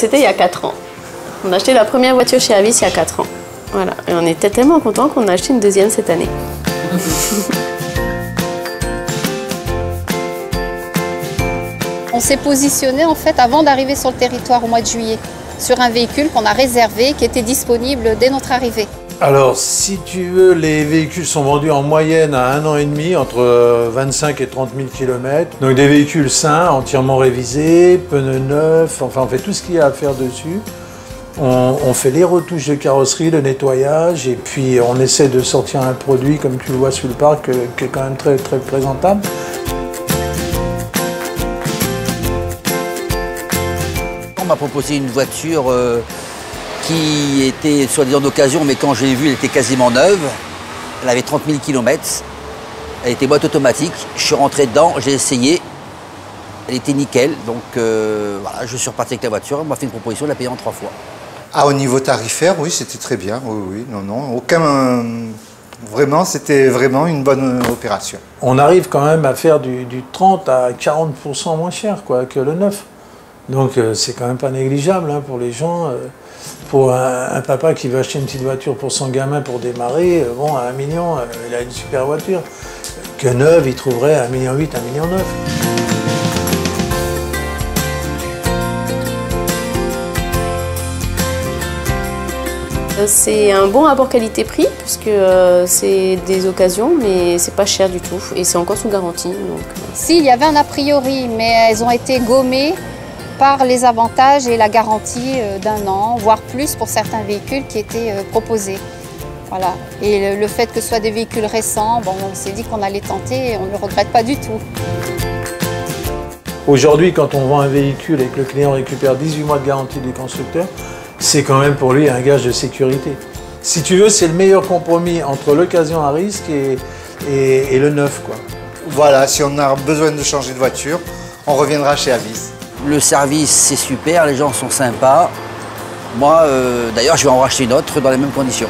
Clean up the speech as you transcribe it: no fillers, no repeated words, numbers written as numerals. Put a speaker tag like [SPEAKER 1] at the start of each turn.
[SPEAKER 1] C'était il y a 4 ans. On a acheté la première voiture chez Avis il y a 4 ans. Voilà. Et on était tellement contents qu'on a acheté une deuxième cette année.
[SPEAKER 2] On s'est positionné en fait avant d'arriver sur le territoire au mois de juillet sur un véhicule qu'on a réservé qui était disponible dès notre arrivée.
[SPEAKER 3] Alors, si tu veux, les véhicules sont vendus en moyenne à 1 an et demi, entre 25 et 30 000 km. Donc des véhicules sains, entièrement révisés, pneus neufs, enfin on fait tout ce qu'il y a à faire dessus. On fait les retouches de carrosserie, le nettoyage, et puis on essaie de sortir un produit, comme tu le vois sur le parc, qui est quand même très, très présentable.
[SPEAKER 4] On m'a proposé une voiture qui était soi-disant d'occasion, mais quand je l'ai vue, elle était quasiment neuve. Elle avait 30 000 km. Elle était boîte automatique. Je suis rentré dedans, j'ai essayé. Elle était nickel. Donc voilà, je suis reparti avec la voiture. On m'a fait une proposition de la payer en 3 fois.
[SPEAKER 5] Ah, au niveau tarifaire, oui, c'était très bien. Oui, non. Vraiment, c'était vraiment une bonne opération.
[SPEAKER 3] On arrive quand même à faire du 30 à 40% moins cher quoi, que le neuf. Donc c'est quand même pas négligeable hein, pour les gens. Pour un papa qui veut acheter une petite voiture pour son gamin pour démarrer, bon, à 1 million, il a une super voiture. Que neuve, il trouverait à 1,8 million, 1,9 million.
[SPEAKER 1] C'est un bon rapport qualité-prix, puisque c'est des occasions, mais c'est pas cher du tout, et c'est encore sous garantie. Donc...
[SPEAKER 2] Si, il y avait un a priori, mais elles ont été gommées par les avantages et la garantie d'1 an, voire plus pour certains véhicules qui étaient proposés. Voilà. Et le fait que ce soit des véhicules récents, bon, on s'est dit qu'on allait tenter et on ne le regrette pas du tout.
[SPEAKER 3] Aujourd'hui, quand on vend un véhicule et que le client récupère 18 mois de garantie du constructeur, c'est quand même pour lui un gage de sécurité. Si tu veux, c'est le meilleur compromis entre l'occasion à risque et le neuf, quoi.
[SPEAKER 5] Voilà, si on a besoin de changer de voiture, on reviendra chez Avis.
[SPEAKER 4] Le service, c'est super, les gens sont sympas. Moi, d'ailleurs, je vais en racheter une autre dans les mêmes conditions.